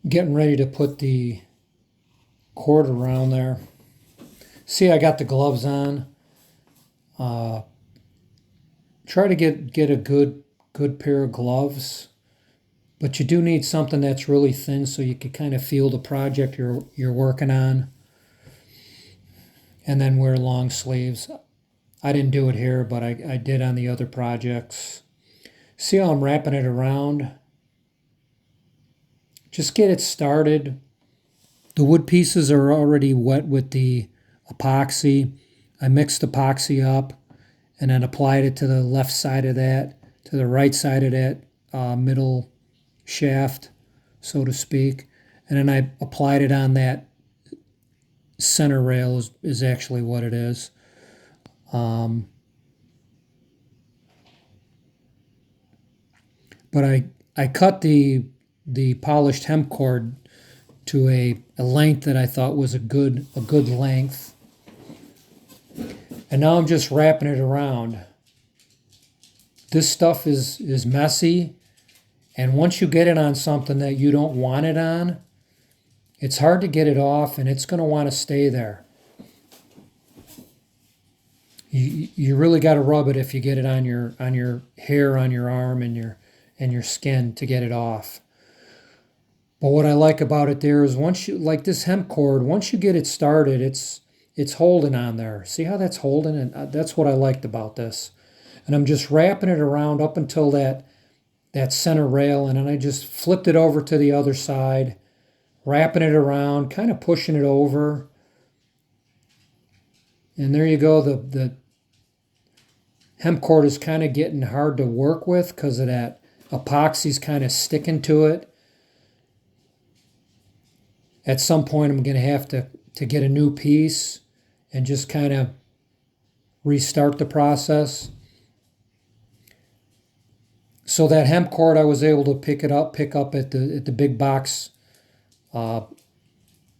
Getting ready to put the cord around there. See, I got the gloves on. Try to get a good pair of gloves, but you do need something that's really thin so you can kind of feel the project you're working on. And then wear long sleeves. I didn't do it here, but I did on the other projects. See how I'm wrapping it around? Just get it started. The wood pieces are already wet with the epoxy. I mixed epoxy up and then applied it to the left side of that, to the right side of that middle shaft, so to speak. And then I applied it on that center rail is actually what it is. But I cut the polished hemp cord to a length that I thought was a good length. And now I'm just wrapping it around. This stuff is messy, and once you get it on something that you don't want it on, it's hard to get it off, and it's going to want to stay there. You really got to rub it if you get it on your hair, on your arm, and your skin to get it off. But what I like about it there is once you, like this hemp cord, once you get it started, it's holding on there. See how that's holding? And that's what I liked about this. And I'm just wrapping it around up until that center rail, and then I just flipped it over to the other side, wrapping it around, kind of pushing it over. And there you go. The hemp cord is kind of getting hard to work with because of that epoxy's kind of sticking to it. At some point, I'm going to have to get a new piece and just kind of restart the process. So that hemp cord, I was able to pick up at the big box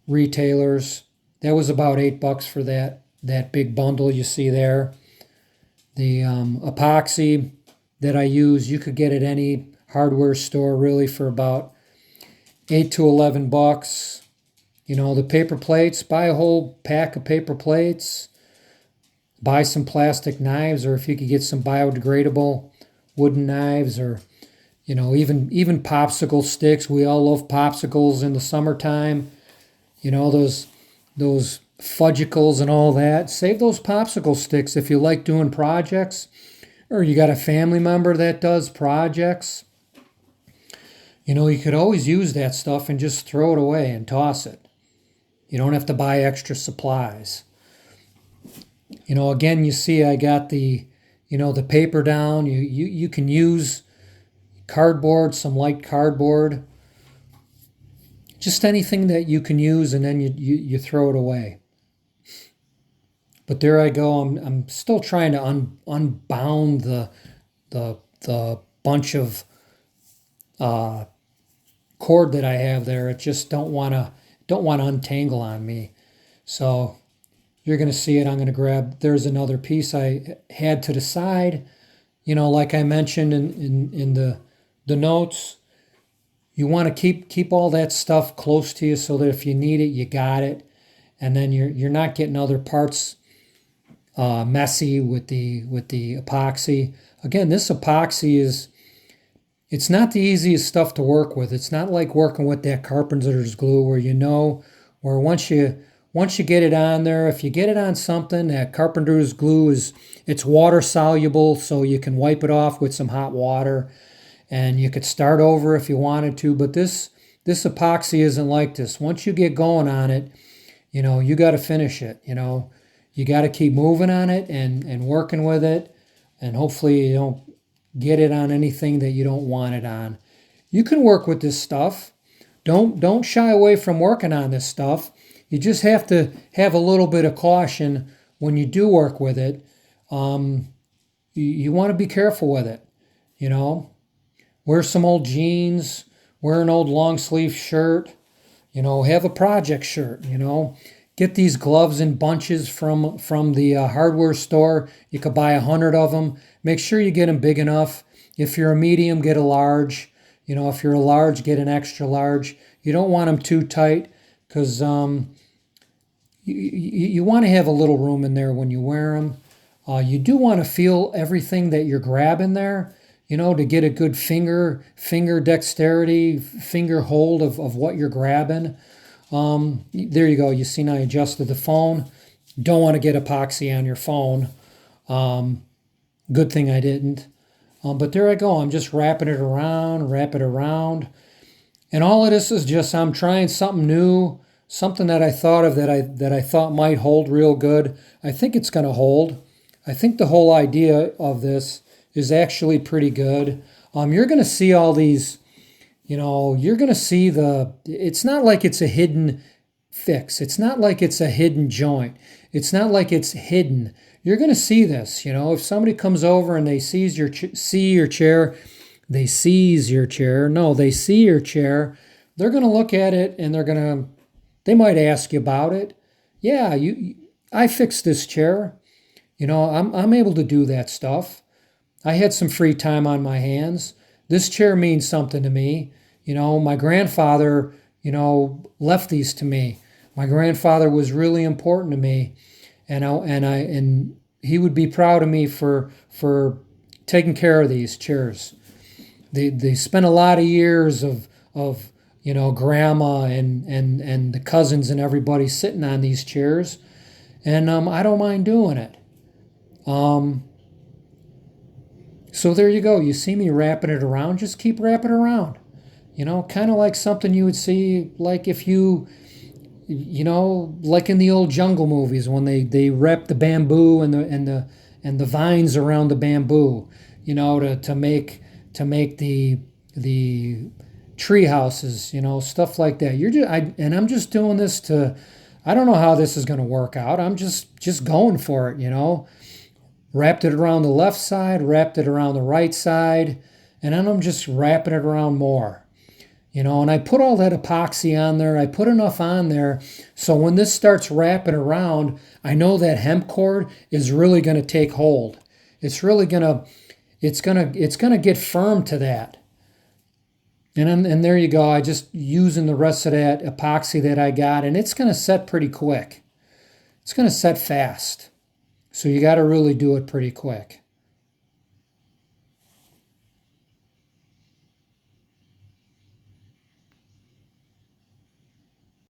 retailers. That was about $8 for that big bundle you see there. The epoxy that I use, you could get at any hardware store really for about $8 to $11. You know, the paper plates, buy a whole pack of paper plates, buy some plastic knives, or if you could get some biodegradable wooden knives, or, you know, even popsicle sticks. We all love popsicles in the summertime. You know, those fudgicles and all that. Save those popsicle sticks if you like doing projects, or you got a family member that does projects. You know, you could always use that stuff and just throw it away and toss it. You don't have to buy extra supplies. You know, again, you see I got the paper down. You can use cardboard, some light cardboard, just anything that you can use, and then you throw it away. But there I go. I'm still trying to unbound the bunch of cord that I have there. It just don't want to untangle on me. So you're going to see it. I'm going to grab, there's another piece I had to the side. You know, like I mentioned in the notes, you want to keep all that stuff close to you so that if you need it, you got it. And then you're not getting other parts messy with the epoxy. Again, this epoxy it's not the easiest stuff to work with. It's not like working with that carpenter's glue where once you get it on there, if you get it on something, that carpenter's glue it's water soluble, so you can wipe it off with some hot water, and you could start over if you wanted to. But this epoxy isn't like this. Once you get going on it, you know, you got to finish it. You know, you got to keep moving on it and working with it, and hopefully you don't get it on anything that you don't want it on. You can work with this stuff. Don't shy away from working on this stuff. You just have to have a little bit of caution when you do work with it. You want to be careful with it. You know, wear some old jeans, wear an old long sleeve shirt. You know, have a project shirt. You know, get these gloves in bunches from the hardware store. You could buy 100 of them. Make sure you get them big enough. If you're a medium, get a large. You know, if you're a large, get an extra large. You don't want them too tight because you want to have a little room in there when you wear them. You do want to feel everything that you're grabbing there, to get a good finger dexterity, finger hold of what you're grabbing. There you go. You see now I adjusted the phone. Don't want to get epoxy on your phone. Good thing I didn't. But there I go. I'm just wrapping it around, wrap it around. And all of this is just I'm trying something new, something that I thought of that I thought might hold real good. I think it's going to hold. I think the whole idea of this is actually pretty good. You're going to see all these, you're going to see it's not like it's a hidden fix. It's not like it's a hidden joint. It's not like it's hidden. You're going to see this, if somebody comes over and they see your chair, they see your chair, they're going to look at it and they might ask you about it. Yeah, I fixed this chair. I'm able to do that stuff. I had some free time on my hands. This chair means something to me. My grandfather, left these to me. My grandfather was really important to me, and he would be proud of me for taking care of these chairs. They spent a lot of years of grandma and the cousins and everybody sitting on these chairs, and I don't mind doing it. So there you go. You see me wrapping it around. Just keep wrapping it around. Kind of like something you would see, like if you like in the old jungle movies when they wrap the bamboo and the vines around the bamboo, to make the tree houses, stuff like that. I'm just doing this I don't know how this is going to work out. I'm just going for it, Wrapped it around the left side, wrapped it around the right side, and then I'm just wrapping it around more. And I put all that epoxy on there. I put enough on there so when this starts wrapping around, I know that hemp cord is really going to take hold. It's going to get firm to that. And there you go. I just using the rest of that epoxy that I got, and it's going to set pretty quick. It's going to set fast. So you got to really do it pretty quick.